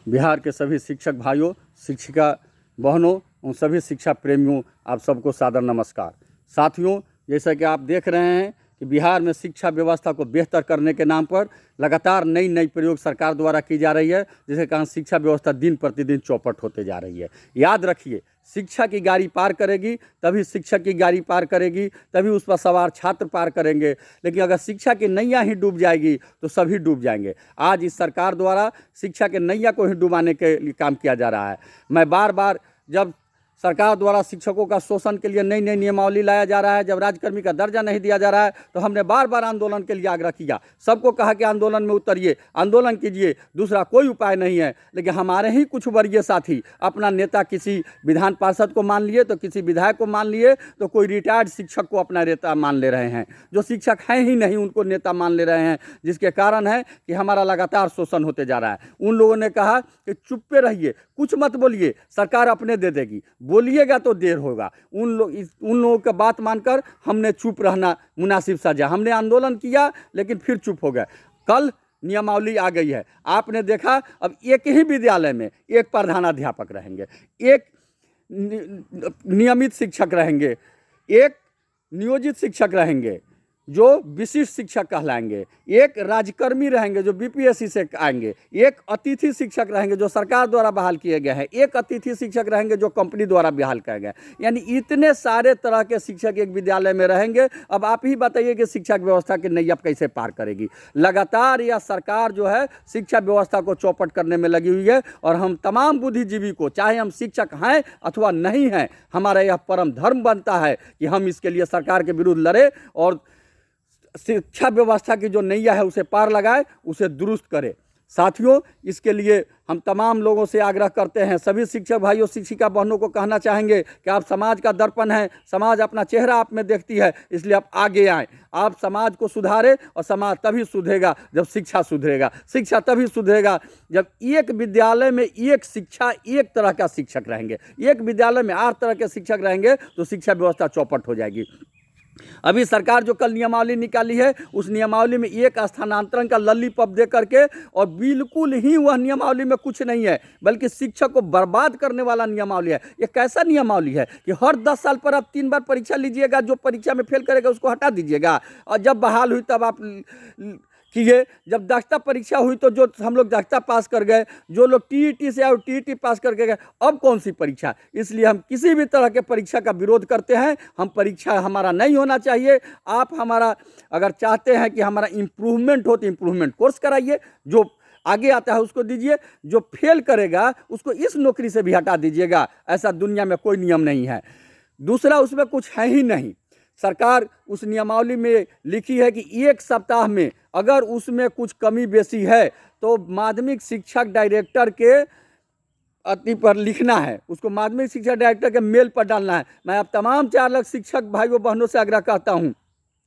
बिहार के सभी शिक्षक भाइयों, शिक्षिका बहनों, उन सभी शिक्षा प्रेमियों, आप सबको सादर नमस्कार। साथियों, जैसा कि आप देख रहे हैं कि बिहार में शिक्षा व्यवस्था को बेहतर करने के नाम पर लगातार नई नई प्रयोग सरकार द्वारा की जा रही है, जिसके कारण शिक्षा व्यवस्था दिन प्रतिदिन चौपट होते जा रही है। याद रखिए, शिक्षा की गाड़ी पार करेगी तभी शिक्षक की गाड़ी पार करेगी, तभी उस पर सवार छात्र पार करेंगे। लेकिन अगर शिक्षा की नैया ही डूब जाएगी तो सभी डूब जाएंगे। आज इस सरकार द्वारा शिक्षा के नैया को ही डुबाने के लिए काम किया जा रहा है। मैं बार बार, जब सरकार द्वारा शिक्षकों का शोषण के लिए नई नई नियमावली लाया जा रहा है, जब राजकर्मी का दर्जा नहीं दिया जा रहा है, तो हमने बार बार आंदोलन के लिए आग्रह किया। सबको कहा कि आंदोलन में उतरिए, आंदोलन कीजिए, दूसरा कोई उपाय नहीं है। लेकिन हमारे ही कुछ वर्गीय साथी अपना नेता किसी विधान पार्षद को मान लिए, तो किसी विधायक को मान लिए, तो कोई रिटायर्ड शिक्षक को अपना नेता मान ले रहे हैं। जो शिक्षक हैं ही नहीं उनको नेता मान ले रहे हैं, जिसके कारण है कि हमारा लगातार शोषण होते जा रहा है। उन लोगों ने कहा कि चुप्पे रहिए, कुछ मत बोलिए, सरकार अपने दे देगी, बोलिएगा तो देर होगा। उन लोगों की बात मानकर हमने चुप रहना मुनासिब समझा। हमने आंदोलन किया लेकिन फिर चुप हो गए। कल नियमावली आ गई है, आपने देखा। अब एक ही विद्यालय में एक प्रधानाध्यापक रहेंगे, एक नियमित शिक्षक रहेंगे, एक नियोजित शिक्षक रहेंगे जो विशिष्ट शिक्षक कहलाएंगे, एक राजकर्मी रहेंगे जो बीपीएससी से आएंगे, एक अतिथि शिक्षक रहेंगे जो सरकार द्वारा बहाल किए गए हैं, एक अतिथि शिक्षक रहेंगे जो कंपनी द्वारा बहाल किए गए। यानी इतने सारे तरह के शिक्षक एक विद्यालय में रहेंगे। अब आप ही बताइए कि शिक्षा व्यवस्था की नैया कैसे पार करेगी। लगातार यह सरकार जो है शिक्षा व्यवस्था को चौपट करने में लगी हुई है। और हम तमाम बुद्धिजीवी को, चाहे हम शिक्षक हैं अथवा नहीं हैं, हमारा यह परम धर्म बनता है कि हम इसके लिए सरकार के विरुद्ध लड़े और शिक्षा व्यवस्था की जो नैया है उसे पार लगाए, उसे दुरुस्त करे। साथियों, इसके लिए हम तमाम लोगों से आग्रह करते हैं, सभी शिक्षक भाइयों, शिक्षिका बहनों को कहना चाहेंगे कि आप समाज का दर्पण हैं, समाज अपना चेहरा आप में देखती है, इसलिए आप आगे आएँ, आप समाज को सुधारें। और समाज तभी सुधरेगा जब शिक्षा सुधरेगा, शिक्षा तभी सुधरेगा जब एक विद्यालय में एक शिक्षा, एक तरह का शिक्षक रहेंगे। एक विद्यालय में 8 तरह के शिक्षक रहेंगे तो शिक्षा व्यवस्था चौपट हो जाएगी। अभी सरकार जो कल नियमावली निकाली है, उस नियमावली में एक स्थानांतरण का लॉलीपॉप दे करके, और बिल्कुल ही वह नियमावली में कुछ नहीं है, बल्कि शिक्षक को बर्बाद करने वाला नियमावली है। ये कैसा नियमावली है कि हर 10 साल पर आप 3 बार परीक्षा लीजिएगा, जो परीक्षा में फेल करेगा उसको हटा दीजिएगा, और जब बहाल हुई तब आप किए। जब दक्षता परीक्षा हुई तो जो हम लोग दक्षता पास कर गए, जो लोग टीईटी से आए टीईटी पास करके गए, अब कौन सी परीक्षा। इसलिए हम किसी भी तरह के परीक्षा का विरोध करते हैं। हम परीक्षा हमारा नहीं होना चाहिए। आप हमारा अगर चाहते हैं कि हमारा इम्प्रूवमेंट हो तो इम्प्रूवमेंट कोर्स कराइए, जो आगे आता है उसको दीजिए, जो फेल करेगा उसको इस नौकरी से भी हटा दीजिएगा। ऐसा दुनिया में कोई नियम नहीं है। दूसरा, उसमें कुछ है ही नहीं। सरकार उस नियमावली में लिखी है कि 1 सप्ताह में अगर उसमें कुछ कमी बेसी है तो माध्यमिक शिक्षक डायरेक्टर के अति पर लिखना है, उसको माध्यमिक शिक्षा डायरेक्टर के मेल पर डालना है। मैं अब तमाम 4 लाख शिक्षक भाइयों बहनों से आग्रह करता हूं,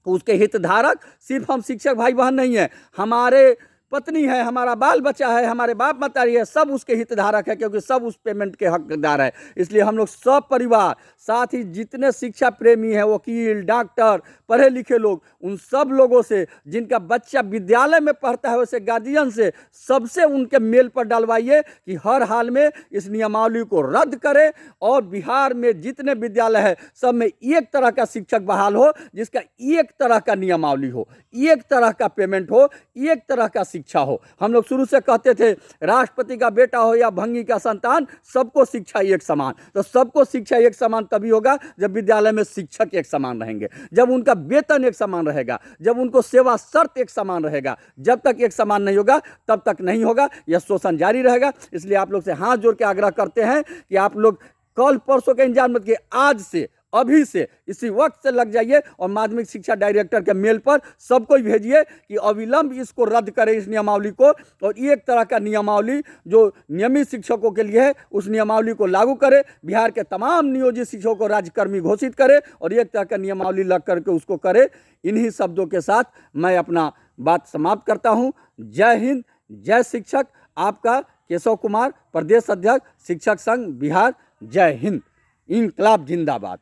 उसके हितधारक सिर्फ हम शिक्षक भाई बहन नहीं है, हमारे पत्नी है, हमारा बाल बच्चा है, हमारे बाप मतारी है, सब उसके हितधारक है, क्योंकि सब उस पेमेंट के हकदार है। इसलिए हम लोग सब परिवार, साथ ही जितने शिक्षा प्रेमी हैं, वकील, डॉक्टर, पढ़े लिखे लोग, उन सब लोगों से जिनका बच्चा विद्यालय में पढ़ता है, वैसे गार्जियन से, सबसे उनके मेल पर डलवाइए कि हर हाल में इस नियमावली को रद्द करें और बिहार में जितने विद्यालय है सब में एक तरह का शिक्षक बहाल हो, जिसका एक तरह का नियमावली हो, एक तरह का पेमेंट हो, एक तरह का शिक्षा हो। हम लोग शुरू से कहते थे राष्ट्रपति का बेटा हो या भंगी का संतान, सबको शिक्षा एक समान। तो सबको शिक्षा एक समान तभी होगा जब विद्यालय में शिक्षक एक समान रहेंगे, जब उनका वेतन एक समान रहेगा, जब उनको सेवा शर्त एक समान रहेगा। जब तक एक समान नहीं होगा तब तक नहीं होगा, यह शोषण जारी रहेगा। इसलिए आप लोग से हाथ जोड़ के आग्रह करते हैं कि आप लोग कल परसों का इंतजार मत कीजिए, आज से, अभी से, इसी वक्त से लग जाइए और माध्यमिक शिक्षा डायरेक्टर के मेल पर सबको भेजिए कि अविलंब इसको रद्द करें, इस नियमावली को, और एक तरह का नियमावली जो नियमित शिक्षकों के लिए है उस नियमावली को लागू करें। बिहार के तमाम नियोजित शिक्षकों को राज्यकर्मी घोषित करें और एक तरह का नियमावली लग करके उसको करें। इन्हीं शब्दों के साथ मैं अपना बात समाप्त करता हूँ। जय हिंद, जय शिक्षक। आपका केशव कुमार, प्रदेश अध्यक्ष, शिक्षक संघ बिहार। जय हिंद। इंकलाब जिंदाबाद।